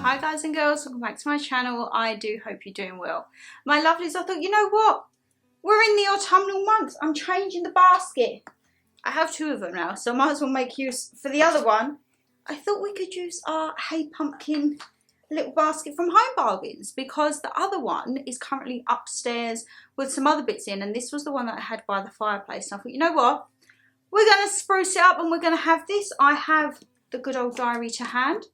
Hi guys and girls, welcome back to my channel. I do hope you're doing well. My lovelies, I thought, you know what? We're in the autumnal months. I'm changing the basket. I have two of them now, so I might as well make use for the other one. I thought we could use our Hey Pumpkin little basket from Home Bargains because the other one is currently upstairs with some other bits in, and this was the one that I had by the fireplace. And I thought, you know what? We're going to spruce it up and we're going to have this. I have the good old diary to hand.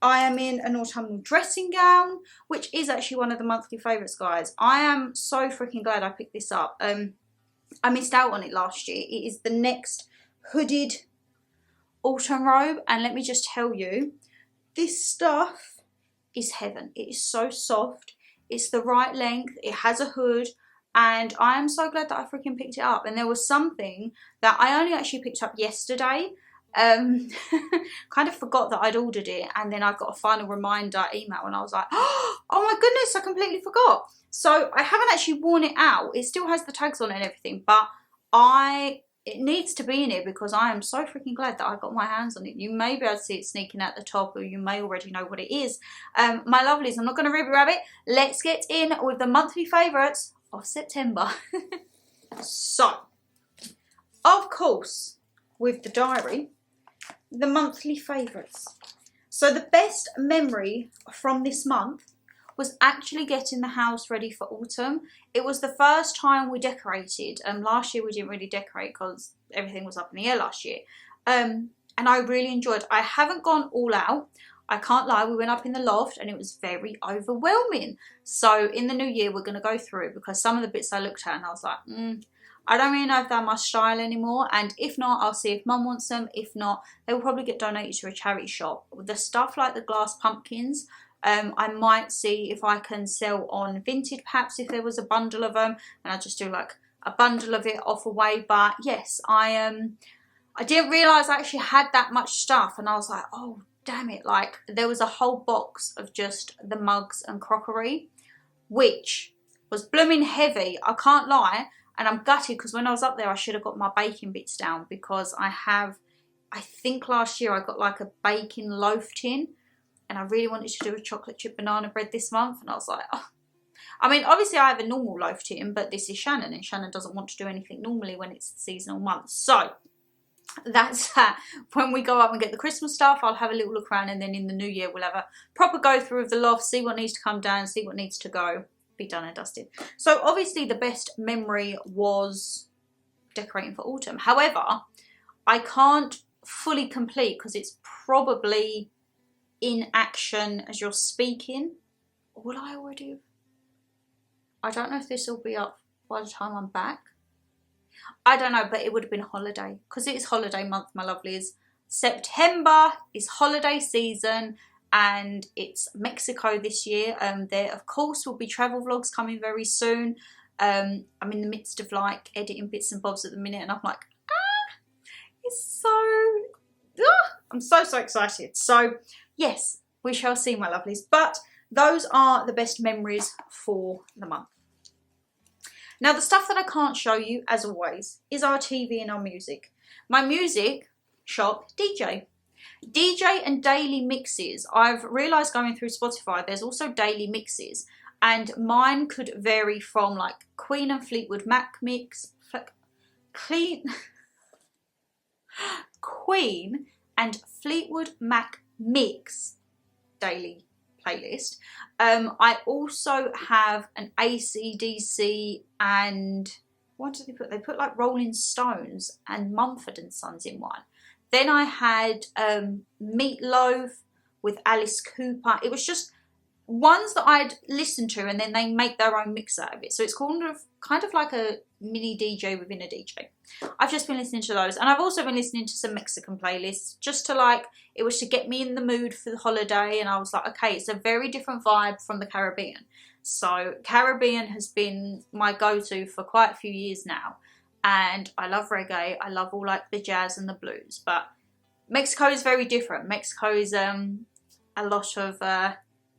I am in an autumnal dressing gown, which is actually one of the monthly favourites, guys. I am so freaking glad I picked this up. I missed out on it last year. It is the next hooded autumn robe, and let me just tell you, this stuff is heaven. It is so soft. It's the right length. It has a hood, and I am so glad that I freaking picked it up. And there was something that I only actually picked up yesterday. Kind of forgot that I'd ordered it, and then I got a final reminder email and I was like, oh my goodness, I completely forgot. So I haven't actually worn it out. It still has the tags on it and everything, but it needs to be in it because I am so freaking glad that I got my hands on it. You may be able to see it sneaking at the top, or you may already know what it is. My lovelies, I'm not going to rib rabbit. Let's get in with the monthly favourites of September. So, of course, with the diary, the monthly favourites. So the best memory from this month was actually getting the house ready for autumn. It was the first time we decorated. Last year we didn't really decorate because everything was up in the air last year. And I really enjoyed. I haven't gone all out. I can't lie, we went up in the loft and it was very overwhelming. So in the new year we're going to go through, because some of the bits I looked at and I was like, I don't really know if they're my style anymore, and if not, I'll see if Mum wants them. If not, they will probably get donated to a charity shop. The stuff like the glass pumpkins, I might see if I can sell on Vinted, perhaps if there was a bundle of them, and I'll just do like a bundle of it off away. But yes, I didn't realise I actually had that much stuff, and I was like, oh damn it, like there was a whole box of just the mugs and crockery, which was blooming heavy, I can't lie. And I'm gutted because when I was up there, I should have got my baking bits down, because I think last year I got like a baking loaf tin, and I really wanted to do a chocolate chip banana bread this month. And I was like, oh. I mean, obviously I have a normal loaf tin, but this is Shannon, and Shannon doesn't want to do anything normally when it's the seasonal month. So that's when we go up and get the Christmas stuff, I'll have a little look around, and then in the new year we'll have a proper go through of the loft, see what needs to come down, see what needs to go. Be done and dusted. So obviously the best memory was decorating for autumn. However, I can't fully complete because it's probably in action as you're speaking. Will I already have? I don't know if this will be up by the time I'm back. I don't know, but it would have been holiday, because it is holiday month, my lovelies. September is holiday season, and it's Mexico this year. There of course will be travel vlogs coming very soon. I'm in the midst of like editing bits and bobs at the minute, and I'm like, it's so, I'm so excited. So yes, we shall see, my lovelies, but those are the best memories for the month. Now the stuff that I can't show you, as always, is our TV and our music. My music shop, DJ and daily mixes. I've realised going through Spotify there's also daily mixes, and mine could vary from like Queen and Fleetwood Mac mix, Queen and Fleetwood Mac mix daily playlist. I also have an AC/DC and what did they put? They put like Rolling Stones and Mumford and Sons in one. Then I had Meatloaf with Alice Cooper. It was just ones that I'd listen to, and then they make their own mix out of it. So it's kind of like a mini DJ within a DJ. I've just been listening to those. And I've also been listening to some Mexican playlists, just to like, it was to get me in the mood for the holiday. And I was like, okay, it's a very different vibe from the Caribbean. So Caribbean has been my go-to for quite a few years now. And I love reggae, I love all like the jazz and the blues, but Mexico is very different. Mexico is a lot of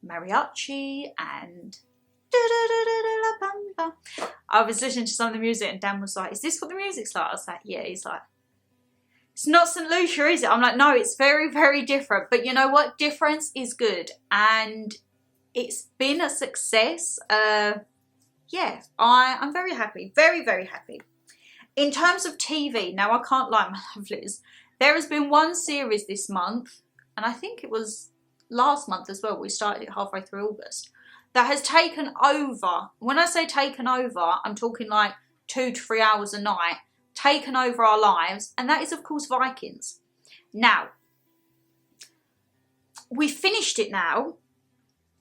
mariachi and I was listening to some of the music and Dan was like, is this what the music's like? I was like, yeah. He's like, it's not St. Lucia, is it? I'm like, no, it's very, very different. But you know what? Difference is good. And it's been a success. Yeah, I'm very happy. Very, very happy. In terms of TV, now I can't lie, my lovelies. There has been one series this month, and I think it was last month as well. We started it halfway through August. That has taken over. When I say taken over, I'm talking like 2 to 3 hours a night. Taken over our lives, and that is of course Vikings. Now, we finished it now,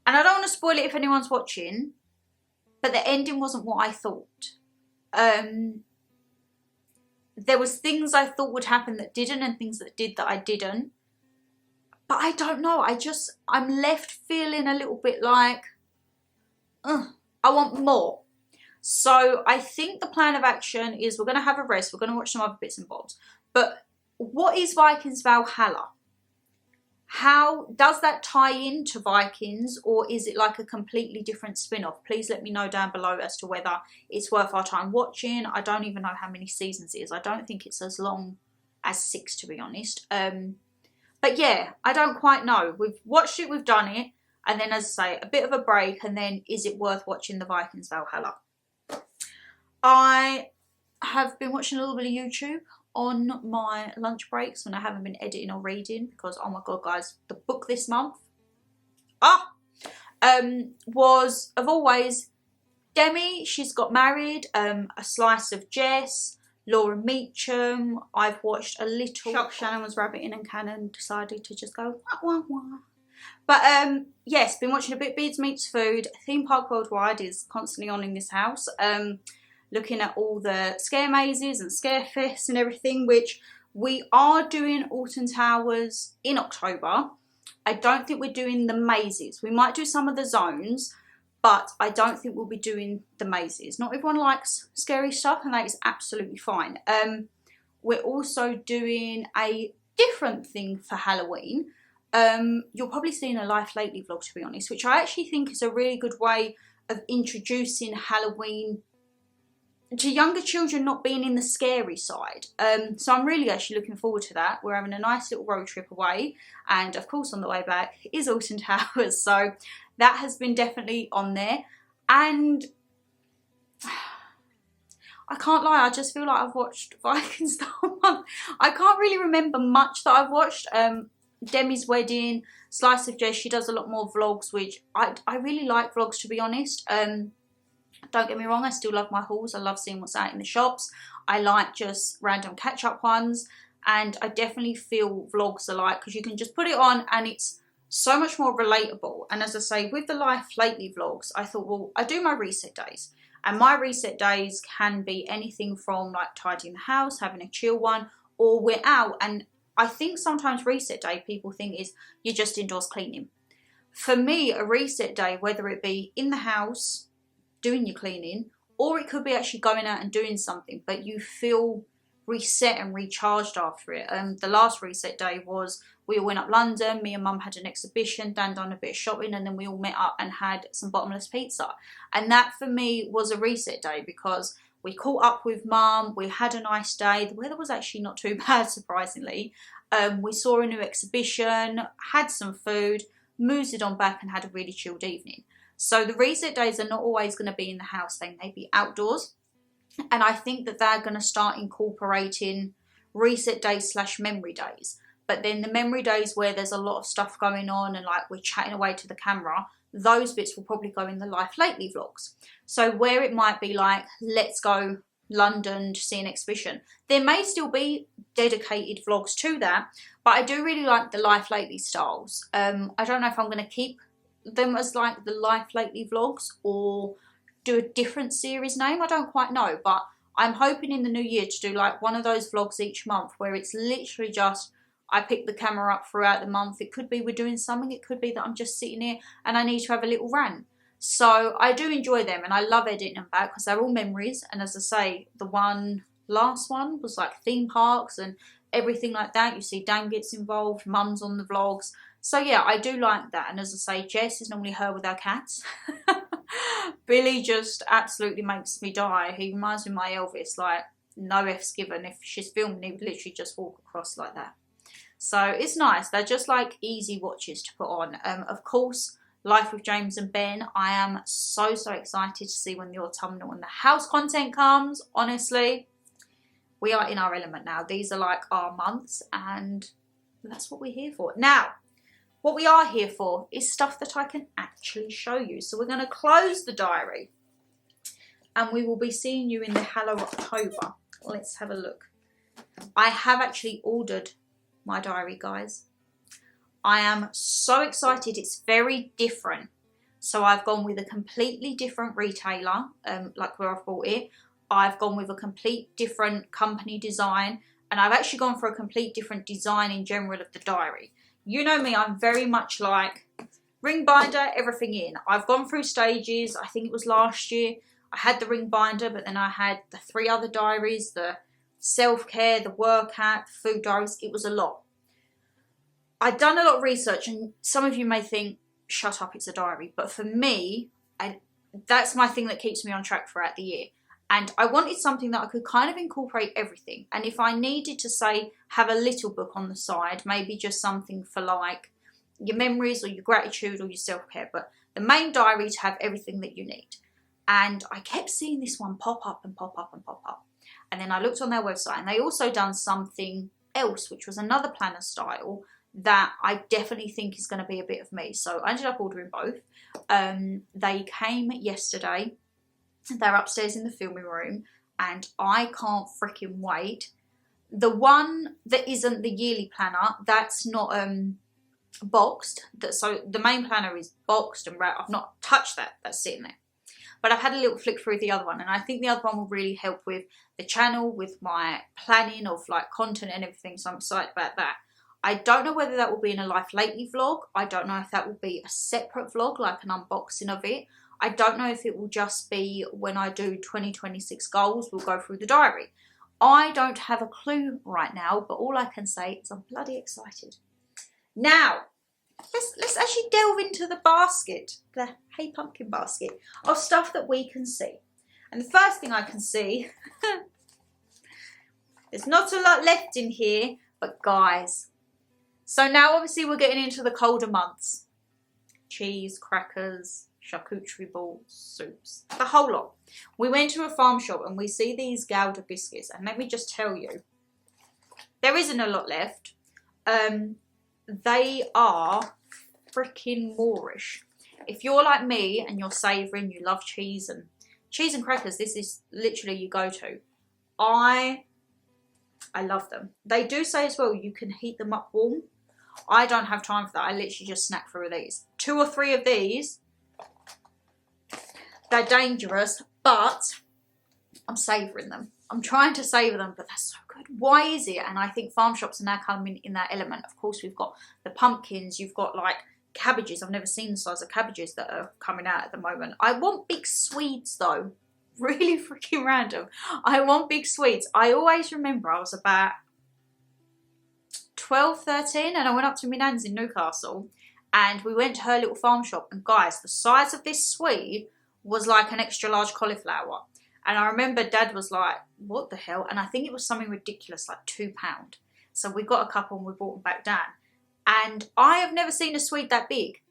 and I don't want to spoil it if anyone's watching, but the ending wasn't what I thought. There was things I thought would happen that didn't, and things that did that I didn't. But I don't know, I'm left feeling a little bit like, I want more. So I think the plan of action is we're going to have a rest. We're going to watch some other bits and bobs. But what is Vikings Valhalla? How does that tie into Vikings, or is it like a completely different spin-off? Please let me know down below as to whether it's worth our time watching. I don't even know how many seasons it is. I don't think it's as long as 6, to be honest. But yeah, I don't quite know. We've watched it, we've done it, and then, as I say, a bit of a break, and then is it worth watching the Vikings Valhalla? I have been watching a little bit of YouTube on my lunch breaks when I haven't been editing or reading, because oh my god guys, the book this month was, of always, Demi, She's Got Married, A Slice of Jess, Laura Meacham. I've watched a little. Shock Shannon was rabbiting and Cannon decided to just go wah wah wah. But yes, been watching a bit. Beards Meets Food. Theme Park Worldwide is constantly on in this house. Looking at all the scare mazes and scare fests and everything, which we are doing Alton Towers in October. I don't think we're doing the mazes. We might do some of the zones, but I don't think we'll be doing the mazes. Not everyone likes scary stuff, and that is absolutely fine. We're also doing a different thing for Halloween. You're probably seeing a Life Lately vlog, to be honest, which I actually think is a really good way of introducing Halloween to younger children, not being in the scary side. So I'm really actually looking forward to that. We're having a nice little road trip away, and of course on the way back is Alton Towers, so that has been definitely on there. And I can't lie, I just feel like I've watched Vikings the whole month. I can't really remember much that I've watched. Demi's wedding, Slice of Jess, she does a lot more vlogs, which I really like vlogs, to be honest. Don't get me wrong, I still love my hauls. I love seeing what's out in the shops. I like just random catch-up ones. And I definitely feel vlogs are like, because you can just put it on and it's so much more relatable. And as I say, with the Life Lately vlogs, I thought, well, I do my reset days. And my reset days can be anything from like tidying the house, having a chill one, or we're out. And I think sometimes reset day, people think is you're just indoors cleaning. For me, a reset day, whether it be in the house, doing your cleaning, or it could be actually going out and doing something, but you feel reset and recharged after it. The last reset day was we all went up London, me and mum had an exhibition, Dan done a bit of shopping, and then we all met up and had some bottomless pizza. And that for me was a reset day, because we caught up with mum, we had a nice day, the weather was actually not too bad, surprisingly. We saw a new exhibition, had some food, moosed on back and had a really chilled evening. So the reset days are not always going to be in the house, they may be outdoors. And I think that they're going to start incorporating reset days / memory days. But then the memory days where there's a lot of stuff going on and like we're chatting away to the camera, those bits will probably go in the Life Lately vlogs. So where it might be like, let's go London to see an exhibition, there may still be dedicated vlogs to that. But I do really like the Life Lately styles. I don't know if I'm going to keep them as like the Life Lately vlogs or do a different series name. I don't quite know, but I'm hoping in the new year to do like one of those vlogs each month where it's literally just I pick the camera up throughout the month. It could be we're doing something, it could be that I'm just sitting here and I need to have a little rant. So I do enjoy them and I love editing them back because they're all memories. And as I say, the last one was like theme parks and everything like that. You see Dan gets involved, mum's on the vlogs. So yeah, I do like that. And as I say, Jess is normally her with our cats. Billy just absolutely makes me die. He reminds me of my Elvis, like no F's given. If she's filming, he would literally just walk across like that. So it's nice. They're just like easy watches to put on. Of course, Life with James and Ben. I am so excited to see when the autumnal and the house content comes. Honestly, we are in our element now. These are like our months, and that's what we're here for. Now, what we are here for is stuff that I can actually show you. So we're going to close the diary, and we will be seeing you in the Hello October. Let's have a look. I have actually ordered my diary, guys. I am so excited. It's very different. So I've gone with a completely different retailer, like where I've bought it. I've gone with a complete different company design, and I've actually gone for a complete different design in general of the diary. You know me, I'm very much like ring binder, everything in. I've gone through stages. I think it was last year. I had the ring binder, but then I had the 3 other diaries, the self-care, the workout, the food diaries. It was a lot. I'd done a lot of research, and some of you may think, shut up, it's a diary. But for me, that's my thing that keeps me on track throughout the year. And I wanted something that I could kind of incorporate everything. And if I needed to, say, have a little book on the side, maybe just something for like your memories or your gratitude or your self-care. But the main diary to have everything that you need. And I kept seeing this one pop up and pop up and pop up. And then I looked on their website, and they also done something else, which was another planner style that I definitely think is going to be a bit of me. So I ended up ordering both. They came yesterday. They're upstairs in the filming room, and I can't freaking wait. The one that isn't the yearly planner, that's not boxed. So the main planner is boxed and wrapped. I've not touched that. That's sitting there. But I've had a little flick through the other one, and I think the other one will really help with the channel, with my planning of like content and everything. So I'm excited about that. I don't know whether that will be in a Life Lately vlog. I don't know if that will be a separate vlog, like an unboxing of it. I don't know if it will just be when I do 2026 goals, we'll go through the diary. I don't have a clue right now, but all I can say is I'm bloody excited. Now, let's actually delve into the basket, the Hey Pumpkin basket of stuff that we can see. And the first thing I can see, there's not a lot left in here, but guys, so now obviously we're getting into the colder months. Cheese, crackers, charcuterie boards, soups, the whole lot. We went to a farm shop and we see these Gouda biscuits, and let me just tell you, there isn't a lot left. They are freaking Moorish. If you're like me and you're savouring, you love cheese and crackers, this is literally your go-to. I love them. They do say as well you can heat them up warm. I don't have time for that. I literally just snack through these. 2 or 3 of these. They're dangerous, but I'm savouring them. I'm trying to savour them, but they're so good. Why is it? And I think farm shops are now coming in that element. Of course, we've got the pumpkins. You've got like cabbages. I've never seen the size of cabbages that are coming out at the moment. I want big Swedes though. Really freaking random. I want big Swedes. I always remember I was about 12, 13, and I went up to my nan's in Newcastle, and we went to her little farm shop, and guys, the size of this Swede was like an extra large cauliflower. And I remember Dad was like, what the hell? And I think it was something ridiculous, like £2. So we got a couple and we brought them back down. And I have never seen a Swede that big.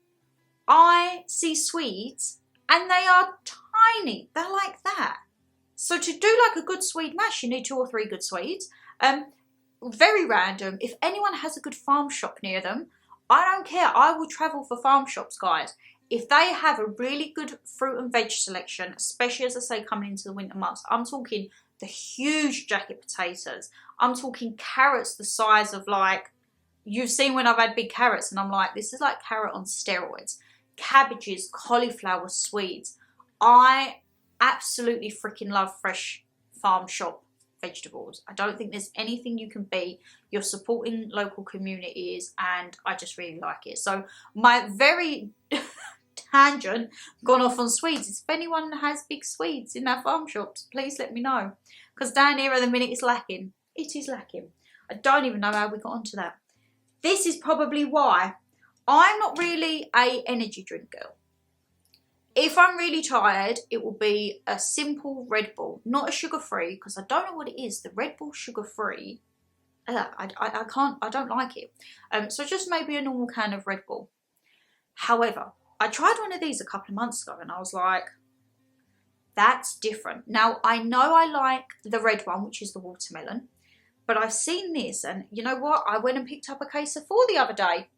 I see Swedes and they are tiny. They're like that. So to do like a good Swede mash, you need 2 or 3 good Swedes. Very random. If anyone has a good farm shop near them, I don't care. I will travel for farm shops, guys. If they have a really good fruit and veg selection, especially as I say coming into the winter months, I'm talking the huge jacket potatoes. I'm talking carrots the size of like, you've seen when I've had big carrots and I'm like, this is like carrot on steroids. Cabbages, cauliflower, Swedes. I absolutely freaking love fresh farm shop vegetables. I don't think there's anything you can beat. You're supporting local communities and I just really like it. So my very tangent gone off on Swedes. If anyone has big Swedes in their farm shops, please let me know. Because down here at the minute it's lacking. It is lacking. I don't even know how we got onto that. This is probably why I'm not really a energy drink girl. If I'm really tired, it will be a simple Red Bull, not a sugar-free, because I don't know what it is. The Red Bull sugar-free, I can't, I don't like it. So just maybe a normal can of Red Bull. However, I tried one of these a couple of months ago and I was like, that's different. Now, I know I like the red one, which is the watermelon, but I've seen this and you know what? I went and picked up a case of 4 the other day.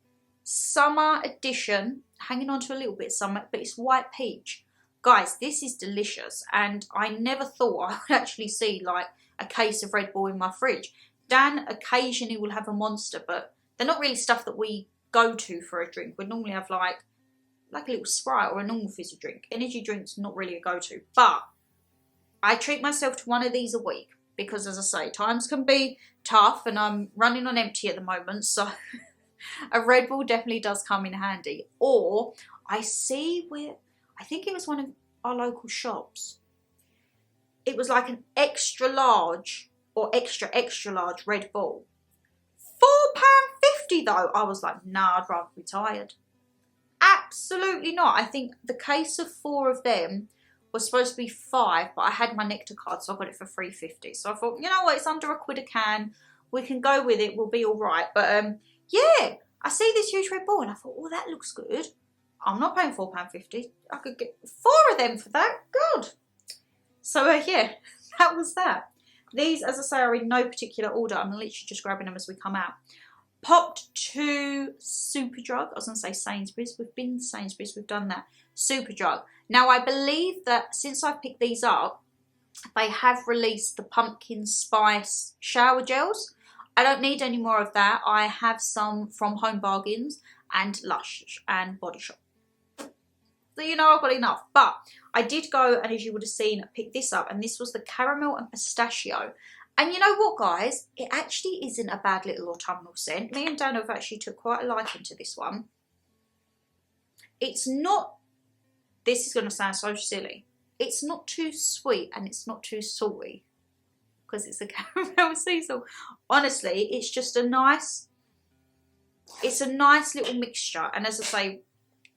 Summer edition, hanging on to a little bit summer, but it's white peach. Guys, this is delicious and I never thought I would actually see like a case of Red Bull in my fridge. Dan occasionally will have a Monster, but they're not really stuff that we go to for a drink. We normally have like a little Sprite or a normal fizzy drink. Energy drinks, not really a go-to, but I treat myself to one of these a week because, as I say, times can be tough and I'm running on empty at the moment, so a Red Bull definitely does come in handy. Or I see where, I think it was one of our local shops, it was like an extra large or extra large Red Bull. £4.50 though. I was like, nah, I'd rather be tired. Absolutely not. I think the case of 4 of them was supposed to be 5, but I had my Nectar card, so I got it for £3.50. So I thought, you know what, it's under £1 a can. We can go with it. We'll be all right. But yeah, I see this huge Red Bull and I thought, oh, that looks good. I'm not paying £4.50. I could get 4 of them for that. Good. So yeah, that was that. These, as I say, are in no particular order. I'm literally just grabbing them as we come out. Popped to Superdrug. I was going to say Sainsbury's. We've been to Sainsbury's. We've done that. Superdrug. Now, I believe that since I've picked these up, they have released the pumpkin spice shower gels. I don't need any more of that. I have some from Home Bargains and Lush and Body Shop. So you know I've got enough. But I did go, and as you would have seen, pick this up. And this was the caramel and pistachio. And you know what, guys? It actually isn't a bad little autumnal scent. Me and Dan have actually took quite a liking to this one. It's not, this is going to sound so silly, it's not too sweet and it's not too salty because it's a caramel sea salt. Honestly, it's just a nice, it's a nice little mixture. And as I say,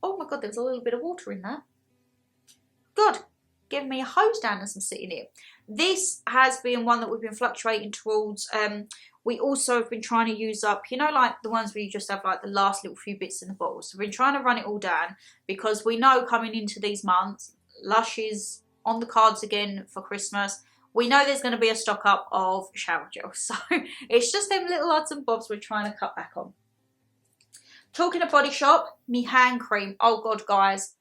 oh my God, there's a little bit of water in that. Good. Give me a hose down as I'm sitting here. This has been one that we've been fluctuating towards. We also have been trying to use up, you know, like the ones where you just have like the last little few bits in the bottle. So we've been trying to run it all down because we know coming into these months, Lush is on the cards again for Christmas. We know there's going to be a stock up of shower gel. So it's just them little odds and bobs we're trying to cut back on. Talking of Body Shop, me hand cream. Oh God, guys,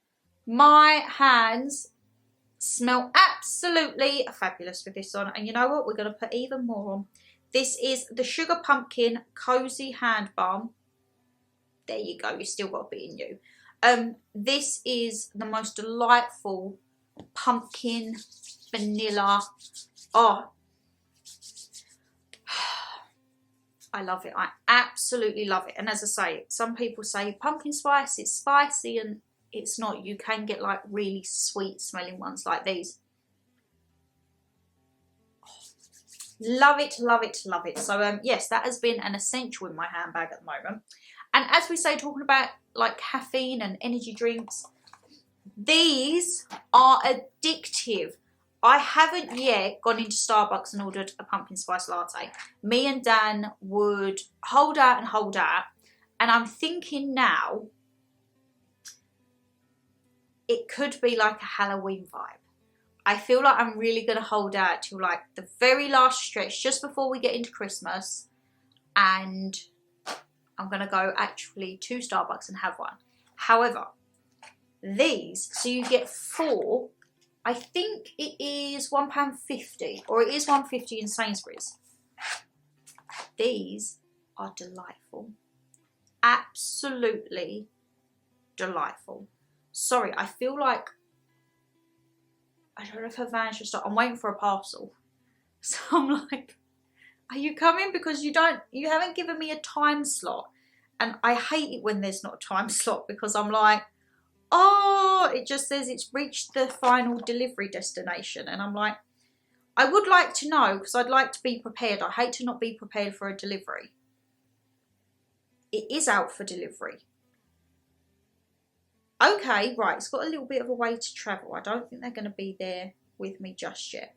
my hands smell absolutely fabulous with this on. And you know what? We're going to put even more on. This is the Sugar Pumpkin Cozy Hand Balm. There you go. You still got a bit in you. This is the most delightful pumpkin vanilla. Oh, I love it. I absolutely love it. And as I say, some people say pumpkin spice, it's spicy, and it's not. You can get like really sweet smelling ones like these. Love it, love it, love it. So yes, that has been an essential in my handbag at the moment. And as we say, talking about like caffeine and energy drinks, these are addictive. I haven't yet gone into Starbucks and ordered a pumpkin spice latte. Me and Dan would hold out and hold out. And I'm thinking now, it could be like a Halloween vibe. I feel like I'm really going to hold out till like the very last stretch, just before we get into Christmas. And I'm going to go actually to Starbucks and have one. However, these, so you get 4, I think it is £1.50, or it is £1.50 in Sainsbury's. These are delightful. Absolutely delightful. Sorry, I feel like, I don't know if her van's just up. I'm waiting for a parcel. So I'm like, are you coming? Because you haven't given me a time slot. And I hate it when there's not a time slot, because I'm like, oh, it just says it's reached the final delivery destination. And I'm like, I would like to know, because I'd like to be prepared. I hate to not be prepared for a delivery. It is out for delivery. Okay, right, it's got a little bit of a way to travel. I don't think they're going to be there with me just yet.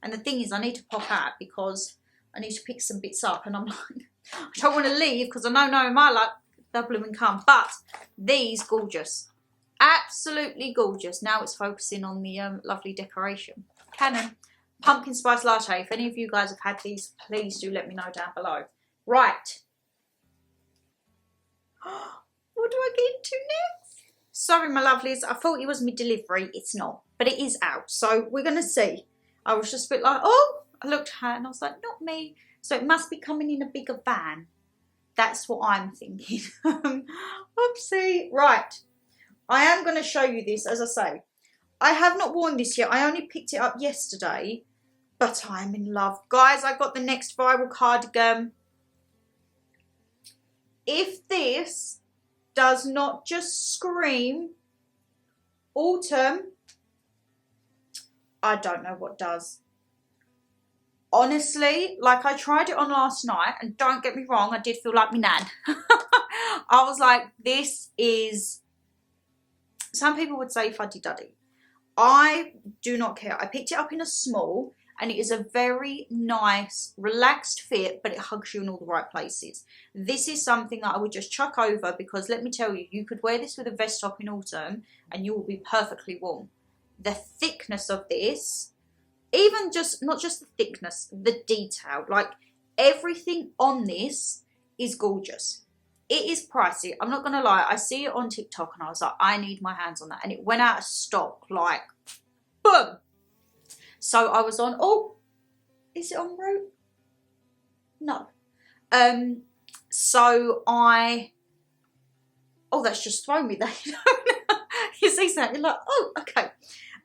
And the thing is, I need to pop out because I need to pick some bits up. And I'm like, I don't want to leave because I know knowing my luck, they'll blooming come. But these, gorgeous. Absolutely gorgeous. Now it's focusing on the lovely decoration. Cannon. Pumpkin spice latte. If any of you guys have had these, please do let me know down below. Right. What do I get into next? Sorry, my lovelies. I thought it was my delivery. It's not. But it is out. So we're going to see. I was just a bit like, oh, I looked at her and I was like, not me. So it must be coming in a bigger van. That's what I'm thinking. Oopsie. Right. I am going to show you this, as I say. I have not worn this yet. I only picked it up yesterday. But I'm in love. Guys, I got the next viral cardigan. If this does not just scream autumn, I don't know what does. Honestly, like I tried it on last night, and don't get me wrong, I did feel like my nan. I was like, this is, some people would say fuddy-duddy. I do not care. I picked it up in a small, and it is a very nice, relaxed fit, but it hugs you in all the right places. This is something that I would just chuck over because let me tell you, you could wear this with a vest top in autumn, and you will be perfectly warm. The thickness of this, even just, not just the thickness, the detail, like everything on this is gorgeous. It is pricey. I'm not going to lie. I see it on TikTok and I was like, I need my hands on that. And it went out of stock like, boom. So I was on, oh, is it en route? No. So I, oh, that's just thrown me there. You see something, you're like, oh, okay.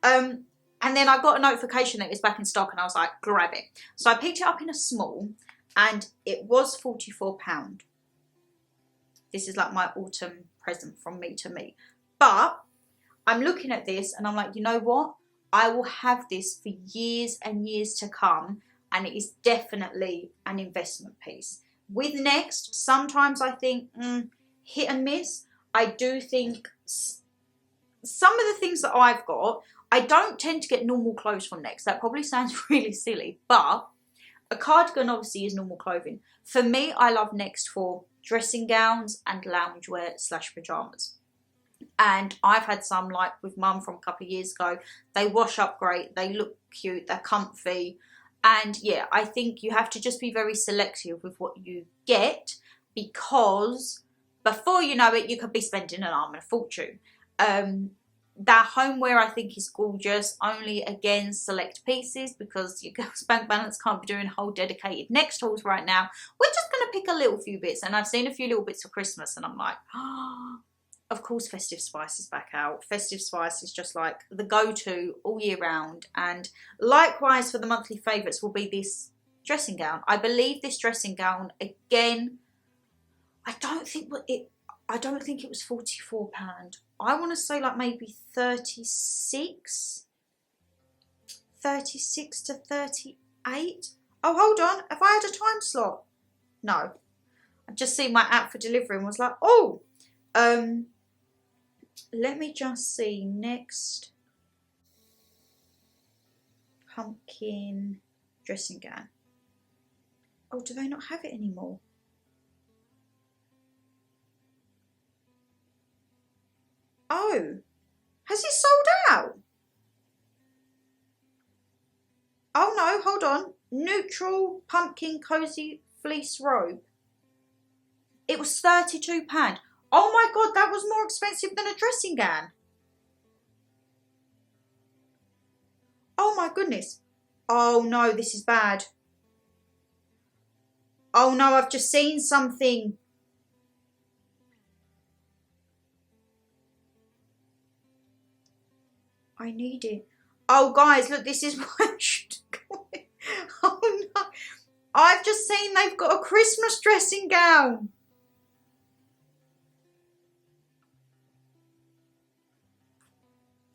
And then I got a notification that it's back in stock and I was like, grab it. So I picked it up in a small and it was £44. This is like my autumn present from me to me. But I'm looking at this and I'm like, you know what? I will have this for years and years to come. And it is definitely an investment piece. With Next, sometimes I think hit and miss. I do think some of the things that I've got, I don't tend to get normal clothes from Next. That probably sounds really silly, but a cardigan obviously is normal clothing. For me, I love Next for dressing gowns and loungewear / pyjamas. And I've had some like with mum from a couple of years ago. They wash up great, they look cute, they're comfy. And yeah, I think you have to just be very selective with what you get because before you know it, you could be spending an arm and a fortune. That homeware I think is gorgeous, only again select pieces because your girl's bank balance can't be doing whole dedicated Next hauls right now. We're just going to pick a little few bits, and I've seen a few little bits for Christmas and I'm like, oh, of course Festive Spice is back out. Festive Spice is just like the go-to all year round, and likewise for the monthly favourites will be this dressing gown. I believe this dressing gown, again, I don't think it was £44. I want to say like maybe 36 to 38. Oh, hold on. Have I had a time slot? No. I've just seen my app for delivery and was like, oh, let me just see. Next. Pumpkin dressing gown. Oh, do they not have it anymore? Oh, has it sold out? Oh no, hold on. Neutral pumpkin cozy fleece robe. It was £32. Oh my God, that was more expensive than a dressing gown. Oh my goodness. Oh no, this is bad. Oh no, I've just seen something. I need it. Oh, guys, look, this is why I should go. Oh, no. I've just seen they've got a Christmas dressing gown.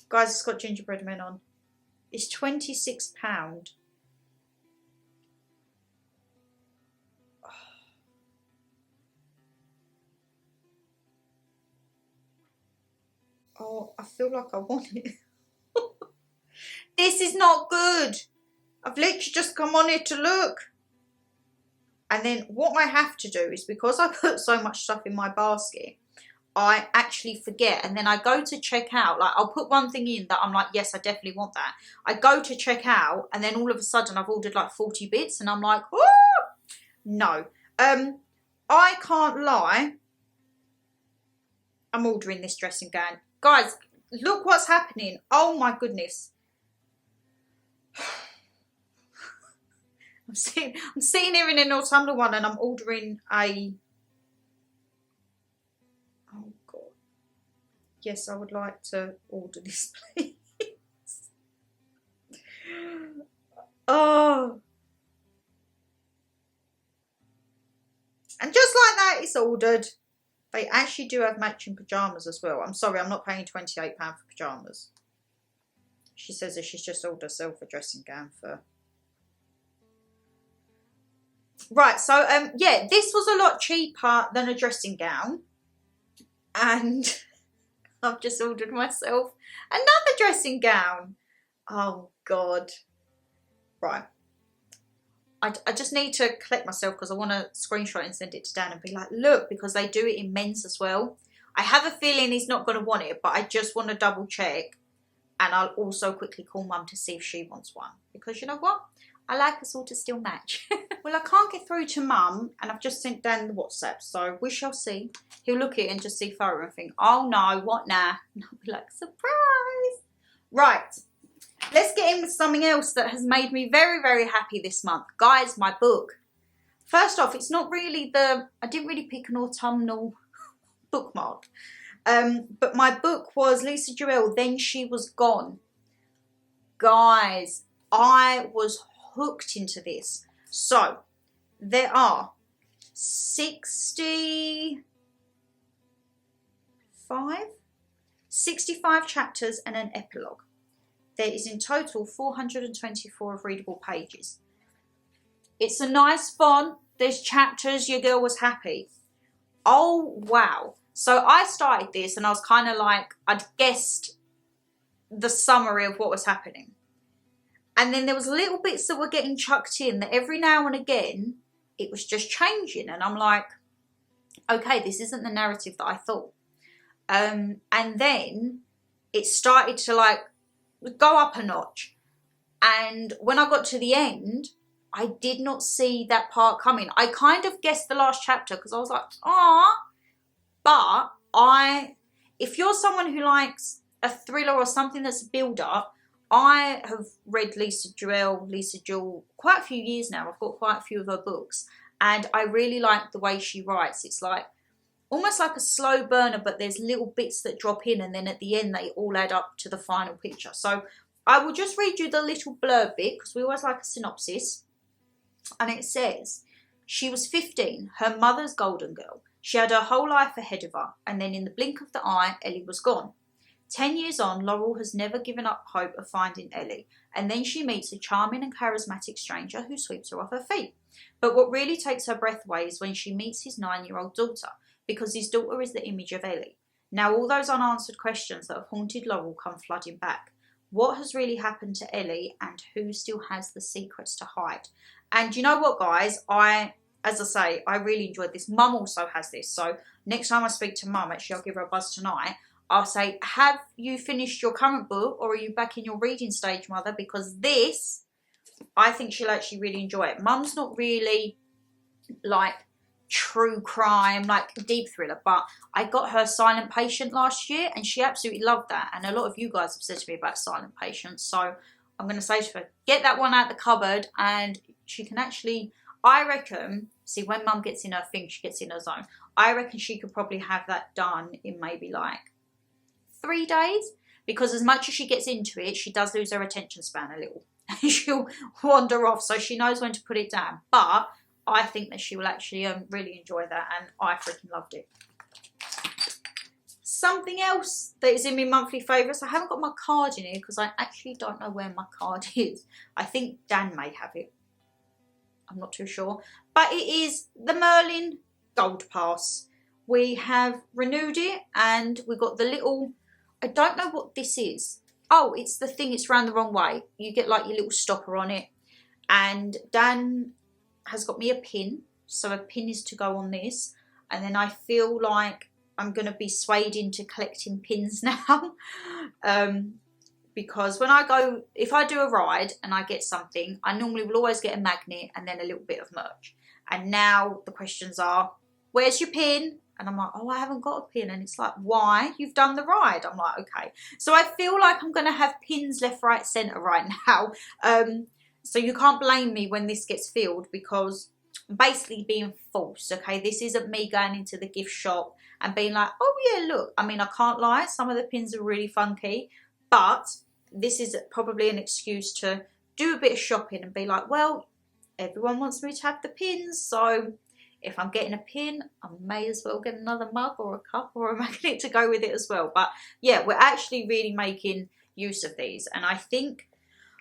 Guys, it's got gingerbread men on. It's £26. Oh, I feel like I want it. This is not good. I've literally just come on here to look. And then what I have to do is, because I put so much stuff in my basket, I actually forget. And then I go to check out. Like, I'll put one thing in that I'm like, yes, I definitely want that. I go to check out, and then all of a sudden I've ordered like 40 bits. And I'm like, oh, no. I can't lie. I'm ordering this dressing gown. Guys, look what's happening. Oh my goodness. I'm sitting here in an autumnal one and I'm ordering a... Oh God. Yes, I would like to order this, please. Oh. And just like that, it's ordered. They actually do have matching pyjamas as well. I'm sorry, I'm not paying £28 for pyjamas. She says that she's just ordered herself a dressing gown for... Right, so, yeah, this was a lot cheaper than a dressing gown. And I've just ordered myself another dressing gown. Oh, God. Right. I just need to collect myself because I want to screenshot and send it to Dan and be like, look, because they do it in men's as well. I have a feeling he's not going to want it, but I just want to double check. And I'll also quickly call Mum to see if she wants one. Because you know what? I like us all to still match. Well, I can't get through to Mum, and I've just sent Dan the WhatsApp, so we shall see. He'll look at it and just see photo and think, oh no, what now? And I'll be like, surprise. Right. Let's get in with something else that has made me very, very happy this month. Guys, my book. First off, it's not really I didn't really pick an autumnal bookmark. But my book was Lisa Jewell, Then She Was Gone. Guys, I was hooked into this. So, there are 65 chapters and an epilogue. There is in total 424 of readable pages. It's a nice font. There's chapters. Your girl was happy. Oh, wow. So I started this and I was kind of like, I'd guessed the summary of what was happening. And then there was little bits that were getting chucked in that every now and again, it was just changing. And I'm like, okay, this isn't the narrative that I thought. And then it started to like go up a notch. And when I got to the end, I did not see that part coming. I kind of guessed the last chapter because I was like, ah. But if you're someone who likes a thriller or something that's a build-up, I have read Lisa Jewell, quite a few years now. I've got quite a few of her books. And I really like the way she writes. It's like almost like a slow burner, but there's little bits that drop in. And then at the end, they all add up to the final picture. So I will just read you the little blurb bit because we always like a synopsis. And it says, she was 15, her mother's golden girl. She had her whole life ahead of her. And then in the blink of the eye, Ellie was gone. 10 years on, Laurel has never given up hope of finding Ellie, and then she meets a charming and charismatic stranger who sweeps her off her feet. But what really takes her breath away is when she meets his 9-year-old daughter, because his daughter is the image of Ellie. Now all those unanswered questions that have haunted Laurel come flooding back. What has really happened to Ellie, and who still has the secrets to hide? And you know what, guys? As I say, I really enjoyed this. Mum also has this, so next time I speak to Mum, actually I'll give her a buzz tonight, I'll say, have you finished your current book or are you back in your reading stage, Mother? Because this, I think she'll actually really enjoy it. Mum's not really like true crime, like deep thriller, but I got her Silent Patient last year and she absolutely loved that. And a lot of you guys have said to me about Silent Patient. So I'm going to say to her, get that one out the cupboard and she can actually, I reckon, see when Mum gets in her thing, she gets in her zone. I reckon she could probably have that done in maybe like 3 days, because as much as she gets into it, she does lose her attention span a little. She'll wander off, so she knows when to put it down. But I think that she will actually really enjoy that, and I freaking loved it. Something else that is in my monthly favourites, I haven't got my card in here because I actually don't know where my card is. I think Dan may have it. I'm not too sure. But it is the Merlin Gold Pass. We have renewed it and we got the little I don't know what this is. Oh, it's the thing, it's round the wrong way. You get like your little stopper on it. And Dan has got me a pin. So a pin is to go on this. And then I feel like I'm going to be swayed into collecting pins now. Because when I go, if I do a ride and I get something, I normally will always get a magnet and then a little bit of merch. And now the questions are, where's your pin? And I'm like, oh, I haven't got a pin. And it's like, why? You've done the ride. I'm like, okay. So I feel like I'm going to have pins left, right, centre right now. So you can't blame me when this gets filled, because I'm basically being false, okay? This isn't me going into the gift shop and being like, oh, yeah, look. I mean, I can't lie. Some of the pins are really funky. But this is probably an excuse to do a bit of shopping and be like, well, everyone wants me to have the pins, so if I'm getting a pin, I may as well get another mug or a cup or a magnet to go with it as well. But yeah, we're actually really making use of these. And I think,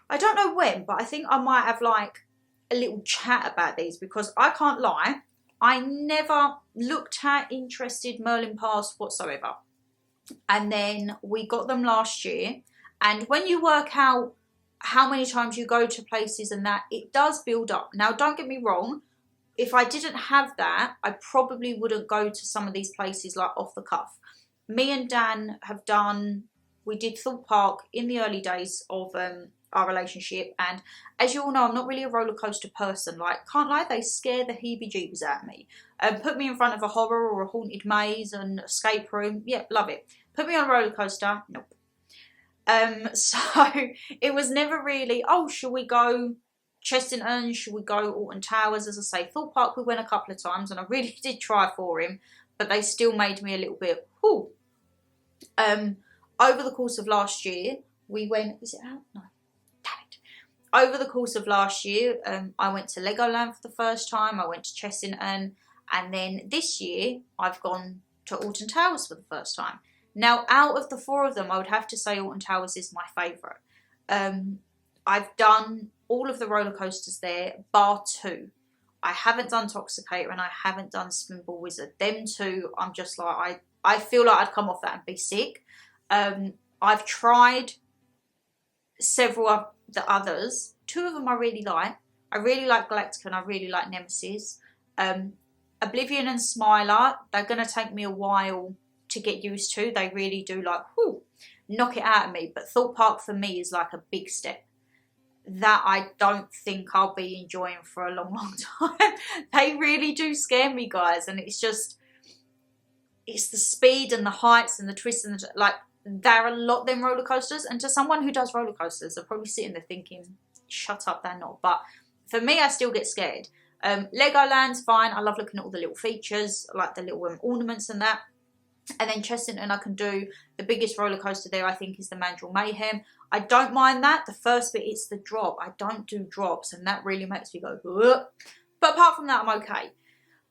I don't know when, but I think I might have like a little chat about these, because I can't lie, I never looked at, interested Merlin Pass whatsoever. And then we got them last year. And when you work out how many times you go to places and that, it does build up. Now, don't get me wrong. If I didn't have that, I probably wouldn't go to some of these places like off the cuff. Me and Dan have done, we did Thorpe Park in the early days of our relationship. And as you all know, I'm not really a roller coaster person. Like, can't lie, they scare the heebie-jeebies out of me. Put me in front of a horror or a haunted maze and escape room. Yeah, love it. Put me on a roller coaster. Nope. So it was never really, oh, shall we go Chessington, should we go Alton Towers? As I say, Thorpe Park we went a couple of times and I really did try for him, but they still made me a little bit, ooh. Over the course of last year, we went, is it out? No, damn it. Over the course of last year, I went to Legoland for the first time, I went to Chessington, and then this year, I've gone to Alton Towers for the first time. Now, out of the four of them, I would have to say Alton Towers is my favourite. I've done all of the roller coasters there, bar two. I haven't done Toxicator and I haven't done Spinball Wizard. Them two, I'm just like, I feel like I'd come off that and be sick. I've tried several of the others. Two of them I really like. I really like Galactica and I really like Nemesis. Oblivion and Smiler, they're going to take me a while to get used to. They really do like, whoo, knock it out of me. But Thorpe Park for me is like a big step that I don't think I'll be enjoying for a long, long time. They really do scare me, guys. And it's just, it's the speed and the heights and the twists and the, like, they're a lot, them roller coasters. And to someone who does roller coasters, they're probably sitting there thinking, shut up, they're not. But for me, I still get scared. Legoland's fine. I love looking at all the little features, like the little ornaments and that. And then Chessington, I can do the biggest roller coaster there, I think, is the Mandrill Mayhem. I don't mind that. The first bit, it's the drop. I don't do drops, and that really makes me go, ugh. But apart from that, I'm okay.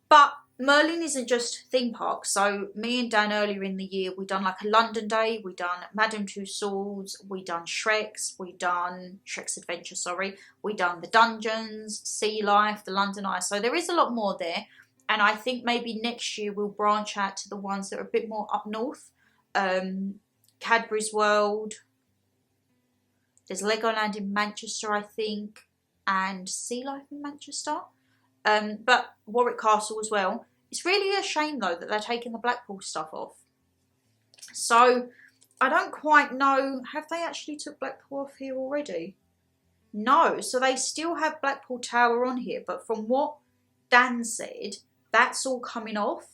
But Merlin isn't just theme parks. So me and Dan earlier in the year, we done like a London day. We done Madame Tussauds. We done Shrek's. We done Shrek's Adventure, sorry. We done the Dungeons, Sea Life, the London Eye. So there is a lot more there. And I think maybe next year we'll branch out to the ones that are a bit more up north. Cadbury's World. There's Legoland in Manchester, I think. And Sea Life in Manchester. But Warwick Castle as well. It's really a shame, though, that they're taking the Blackpool stuff off. So, I don't quite know. Have they actually took Blackpool off here already? No. So, they still have Blackpool Tower on here. But from what Dan said, that's all coming off.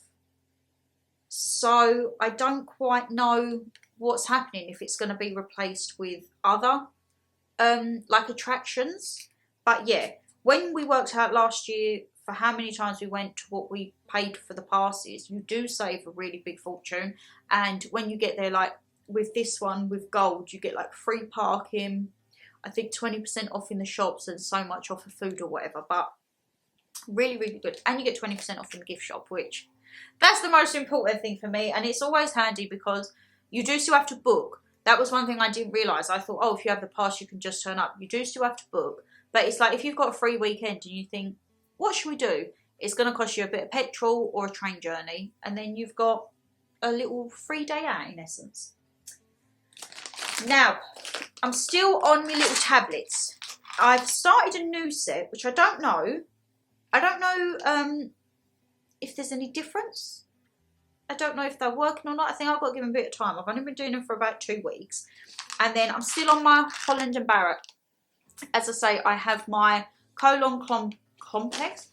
So I don't quite know what's happening, if it's going to be replaced with other like attractions. But yeah, when we worked out last year for how many times we went to what we paid for the passes, you do save a really big fortune. And when you get there, like with this one with gold, you get like free parking, I think 20% off in the shops and so much off of food or whatever. But really, really good. And you get 20% off in the gift shop, which that's the most important thing for me. And it's always handy because you do still have to book. That was one thing I didn't realise. I thought, oh, if you have the pass, you can just turn up. You do still have to book. But it's like if you've got a free weekend and you think, what should we do? It's going to cost you a bit of petrol or a train journey. And then you've got a little free day out in essence. Now, I'm still on my little tablets. I've started a new set, which I don't know. I don't know if there's any difference. I don't know if they're working or not. I think I've got to give them a bit of time. I've only been doing them for about 2 weeks. And then I'm still on my Holland & Barrett. As I say, I have my colon complex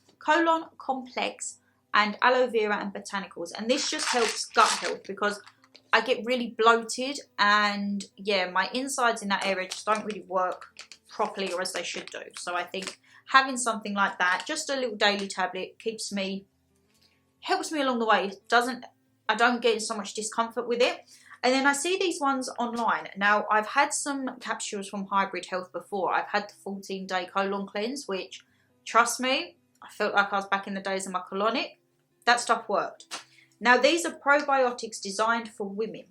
and aloe vera and botanicals. And this just helps gut health because I get really bloated. And yeah, my insides in that area just don't really work properly or as they should do. So I think having something like that, just a little daily tablet, helps me along the way. I don't get so much discomfort with it. And then I see these ones online. Now, I've had some capsules from Hybrid Health before. I've had the 14-day colon cleanse, which, trust me, I felt like I was back in the days of my colonic. That stuff worked. Now, these are probiotics designed for women.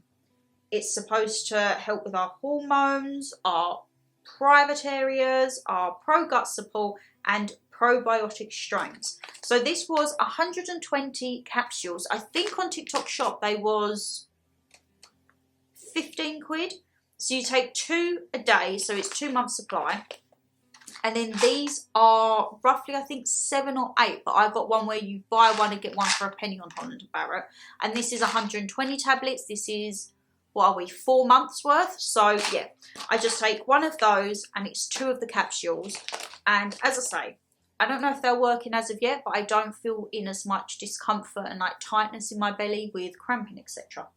It's supposed to help with our hormones, our private areas, our pro-gut support, and probiotic strains. So this was 120 capsules. I think on TikTok Shop they was 15 quid. So you take 2 a day, so it's 2 months supply. And then these are roughly, I think, 7 or 8. But I got one where you buy one and get one for a penny on Holland & Barrett. And this is 120 tablets. This is, what are we, 4 months worth? So yeah, I just take one of those and it's 2 of the capsules. And as I say, I don't know if they're working as of yet, but I don't feel in as much discomfort and like tightness in my belly with cramping, etc.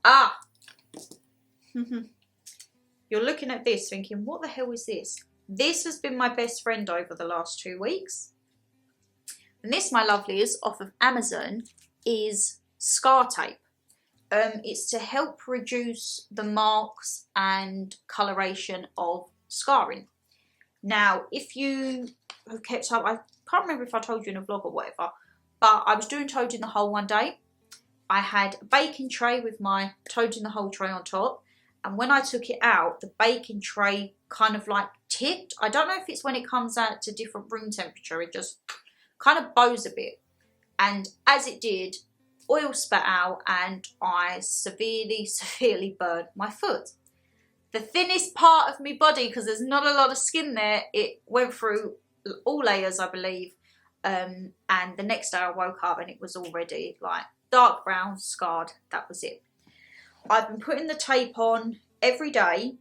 Ah! You're looking at this thinking, what the hell is this? This has been my best friend over the last 2 weeks. And this, my lovelies, off of Amazon, is scar tape. It's to help reduce the marks and coloration of scarring. Now, if you have kept up, I can't remember if I told you in a vlog or whatever, but I was doing toad in the hole one day. I had a baking tray with my toad in the hole tray on top. And when I took it out, the baking tray kind of like tipped. I don't know if it's when it comes out to different room temperature. It just kind of bows a bit. And as it did, oil spat out and I severely burned my foot. The thinnest part of my body, because there's not a lot of skin there, it went through all layers, I believe. And the next day I woke up and it was already like dark brown, scarred. That was it. I've been putting the tape on every day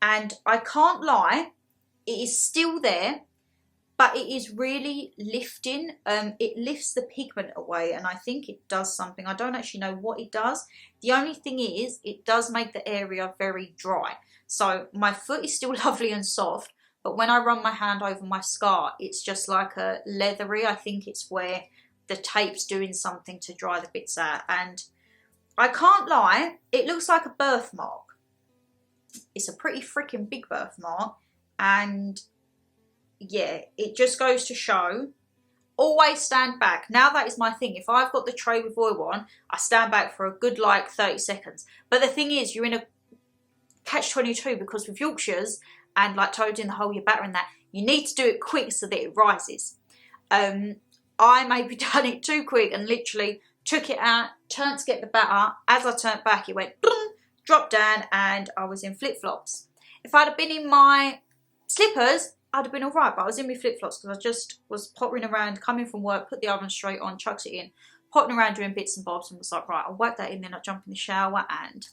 and I can't lie, it is still there, but it is really lifting. It lifts the pigment away and I think it does something. I don't actually know what it does. The only thing is it does make the area very dry. So my foot is still lovely and soft, but when I run my hand over my scar, it's just like a leathery. I think it's where the tape's doing something to dry the bits out. And I can't lie, it looks like a birthmark. It's a pretty freaking big birthmark. And yeah, it just goes to show, always stand back. Now that is my thing. If I've got the tray with oil on, I stand back for a good like 30 seconds. But the thing is, you're in a catch-22 because with Yorkshires and like toad in the hole, you're battering that, you need to do it quick so that it rises. I maybe done it too quick and literally took it out, turned to get the batter. As I turned back, it went boom, dropped down, and I was in flip-flops. If I'd have been in my slippers, I'd have been all right, but I was in my flip-flops because I just was pottering around, coming from work, put the oven straight on, chucked it in, pottering around doing bits and bobs, and was like, right, I'll wipe that in, then I'll jump in the shower, and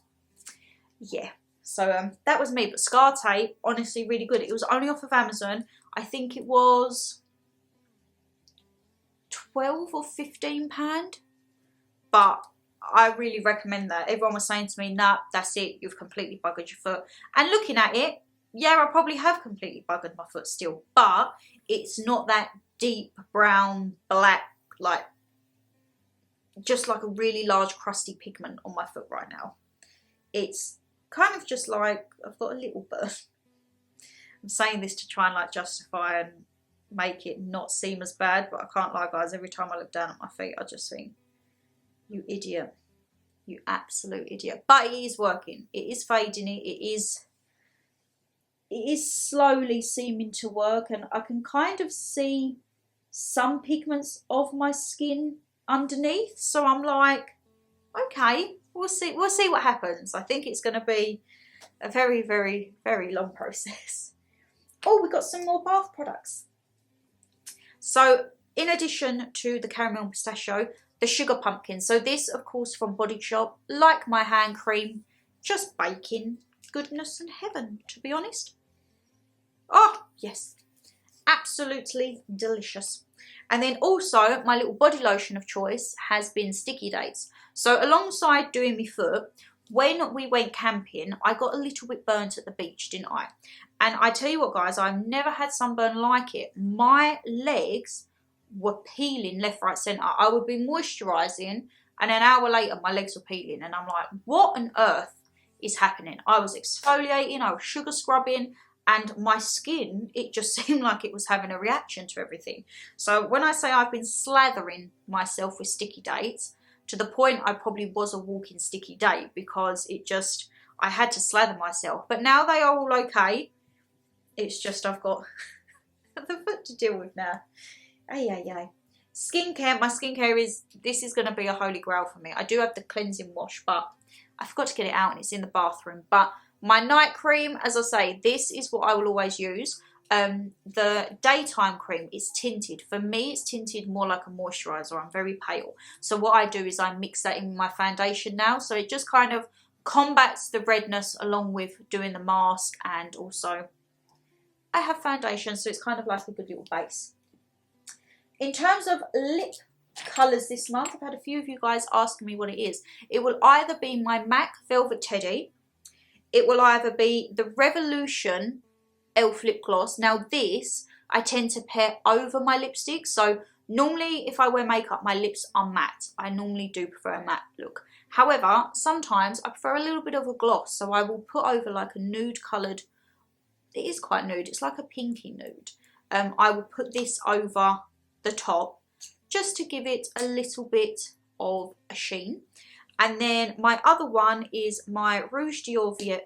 yeah. So that was me, but scar tape, honestly, really good. It was only off of Amazon. I think it was £12 or £15, but I really recommend that. Everyone was saying to me, nah, that's it, you've completely buggered your foot. And looking at it, yeah, I probably have completely buggered my foot still, but it's not that deep brown, black, like, just like a really large crusty pigment on my foot right now. It's kind of just like, I've got a little burn. I'm saying this to try and like justify and make it not seem as bad, but I can't lie, guys, every time I look down at my feet, I just think, you idiot, you absolute idiot. But it is working, it is fading it, it is slowly seeming to work, and I can kind of see some pigments of my skin underneath, so I'm like, okay, we'll see what happens. I think it's going to be a very, very, very long process. Oh, we got some more bath products. So in addition to the caramel pistachio, the sugar pumpkin. So this, of course, from Body Shop, like my hand cream, just baking goodness and heaven, to be honest. Oh, yes. Absolutely delicious. And then also, my little body lotion of choice has been Sticky Dates. So alongside doing my foot, when we went camping, I got a little bit burnt at the beach, didn't I? And I tell you what, guys, I've never had sunburn like it. My legs were peeling left, right, centre. I would be moisturising, and an hour later, my legs were peeling. And I'm like, what on earth is happening? I was exfoliating, I was sugar scrubbing, and my skin, it just seemed like it was having a reaction to everything. So when I say I've been slathering myself with Sticky Dates, to the point I probably was a walking sticky date, because it just, I had to slather myself. But now they are all okay. It's just I've got the foot to deal with now. Ay, ay, ay. Skincare, my skincare is, this is going to be a holy grail for me. I do have the cleansing wash, but I forgot to get it out and it's in the bathroom. But my night cream, as I say, this is what I will always use. The daytime cream is tinted. For me, it's tinted more like a moisturiser. I'm very pale. So what I do is I mix that in with my foundation now. So it just kind of combats the redness along with doing the mask, and also I have foundation, so it's kind of like a good little base. In terms of lip colours this month, I've had a few of you guys asking me what it is. It will either be my MAC Velvet Teddy. It will either be the Revolution Elf Lip Gloss. Now this, I tend to pair over my lipstick. So normally if I wear makeup, my lips are matte. I normally do prefer a matte look. However, sometimes I prefer a little bit of a gloss. So I will put over like a nude coloured, it is quite nude, it's like a pinky nude. I will put this over the top just to give it a little bit of a sheen. And then my other one is my Rouge d'Orvie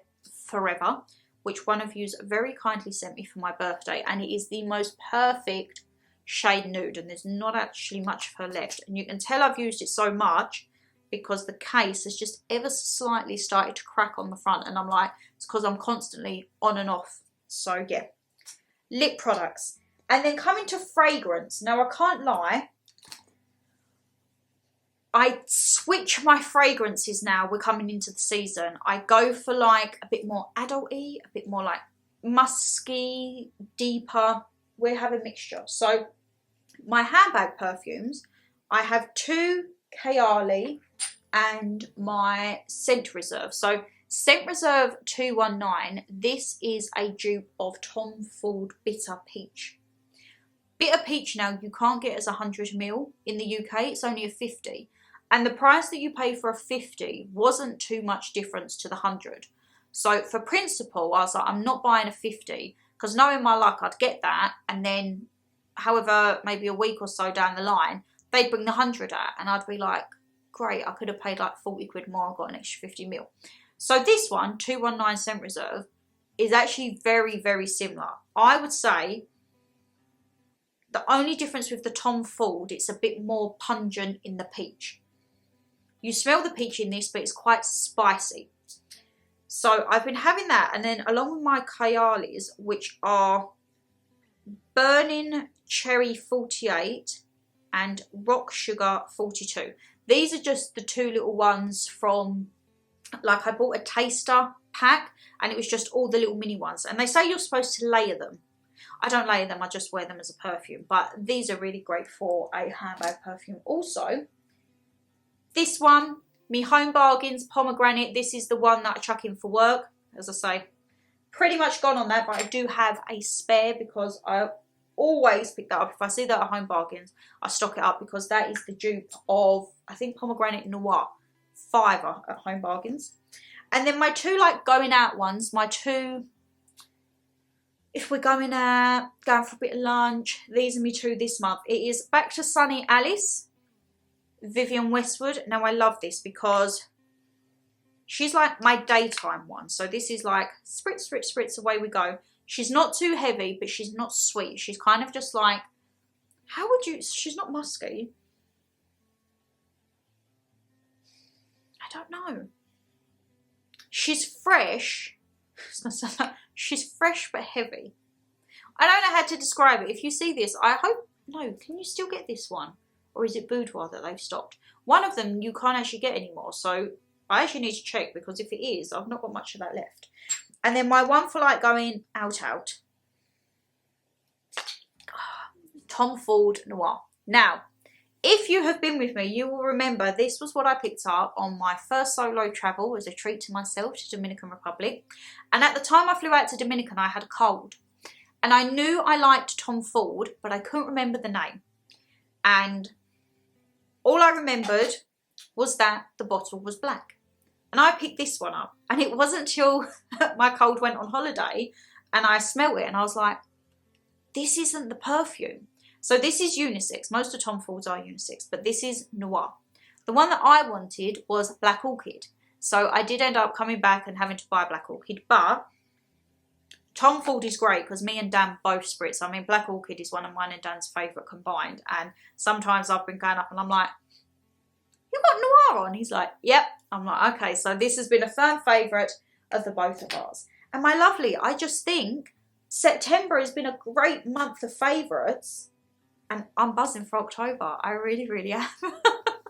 Forever, which one of you very kindly sent me for my birthday, and it is the most perfect shade nude, and there's not actually much of her left. And you can tell I've used it so much because the case has just ever so slightly started to crack on the front, and I'm like, it's because I'm constantly on and off. So yeah, lip products. And then coming to fragrance. Now I can't lie, I switch my fragrances now. We're coming into the season. I go for like a bit more adult-y, a bit more like musky, deeper. We have a mixture. So my handbag perfumes, I have 2 Kayali and my Scent Reserve. So Scent Reserve 219, this is a dupe of Tom Ford Bitter Peach. Bitter Peach now you can't get as 100ml in the UK, it's only a 50. And the price that you pay for a 50 wasn't too much difference to the 100. So for principle, I was like, I'm not buying a 50, because knowing my luck, I'd get that, and then however, maybe a week or so down the line, they'd bring the 100 out, and I'd be like, great, I could have paid like 40 quid more and got an extra 50ml. So this one, 219 Scent Reserve, is actually very, very similar. I would say the only difference with the Tom Ford, it's a bit more pungent in the peach. You smell the peach in this, but it's quite spicy. So I've been having that, and then along with my Kayalis, which are Burning Cherry 48 and Rock Sugar 42. These are just the 2 little ones from, like I bought a taster pack, and it was just all the little mini ones. And they say you're supposed to layer them. I don't layer them, I just wear them as a perfume. But these are really great for a handbag perfume. Also, this one, me Home Bargains Pomegranate. This is the one that I chuck in for work. As I say, pretty much gone on that, but I do have a spare because I always pick that up. If I see that at Home Bargains, I stock it up because that is the dupe of, I think, Pomegranate Noir. £5 at Home Bargains. And then my 2 like going out ones, my 2, if we're going out, going for a bit of lunch, these are my 2 this month. It is Back to Sunny Alice, Vivienne Westwood. Now I love this because she's like my daytime one. So this is like spritz, spritz, spritz, away we go. She's not too heavy, but she's not sweet. She's kind of just like, how would you, she's not musky. I don't know. She's fresh, She's fresh but heavy. I don't know how to describe it. If you see this, I hope... No, can you still get this one? Or is it boudoir that they've stopped? One of them you can't actually get anymore. So I actually need to check, because if it is, I've not got much of that left. And then my one for like going out. Tom Ford Noir. Now, if you have been with me, you will remember this was what I picked up on my first solo travel as a treat to myself to Dominican Republic. And at the time I flew out to Dominican, I had a cold. And I knew I liked Tom Ford, but I couldn't remember the name. And all I remembered was that the bottle was black. And I picked this one up. And it wasn't until my cold went on holiday and I smelled it and I was like, this isn't the perfume. So this is unisex. Most of Tom Ford's are unisex, but this is Noir. The one that I wanted was Black Orchid. So I did end up coming back and having to buy Black Orchid, but Tom Ford is great because me and Dan both spritz. I mean, Black Orchid is one of mine and Dan's favourite combined. And sometimes I've been going up and I'm like, you got Noir on? He's like, yep. I'm like, okay, so this has been a firm favourite of the both of ours. And my lovely, I just think September has been a great month of favourites. And I'm buzzing for October. I really, really am.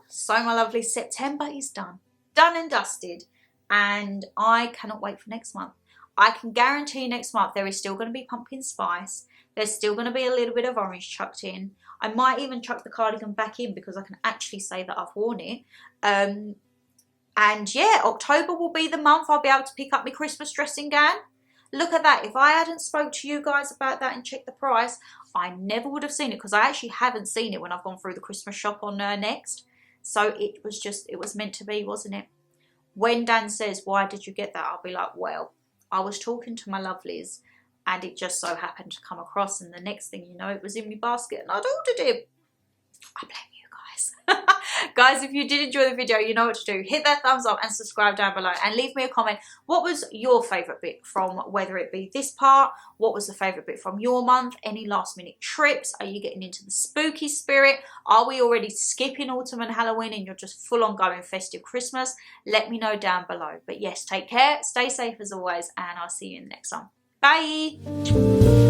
So my lovely, September is done. Done and dusted. And I cannot wait for next month. I can guarantee next month there is still going to be pumpkin spice. There's still going to be a little bit of orange chucked in. I might even chuck the cardigan back in because I can actually say that I've worn it. And yeah, October will be the month I'll be able to pick up my Christmas dressing gown. Look at that. If I hadn't spoke to you guys about that and checked the price, I never would have seen it because I actually haven't seen it when I've gone through the Christmas shop on Next. So it was meant to be, wasn't it? When Dan says, why did you get that? I'll be like, well, I was talking to my lovelies and it just so happened to come across, and the next thing you know, it was in my basket and I'd ordered it. I blame you guys. Guys, if you did enjoy the video, you know what to do. Hit that thumbs up and subscribe down below and leave me a comment. What was your favourite bit from whether it be this part? What was the favourite bit from your month? Any last minute trips? Are you getting into the spooky spirit? Are we already skipping autumn and Halloween and you're just full on going festive Christmas? Let me know down below. But yes, take care, stay safe as always, and I'll see you in the next one. Bye!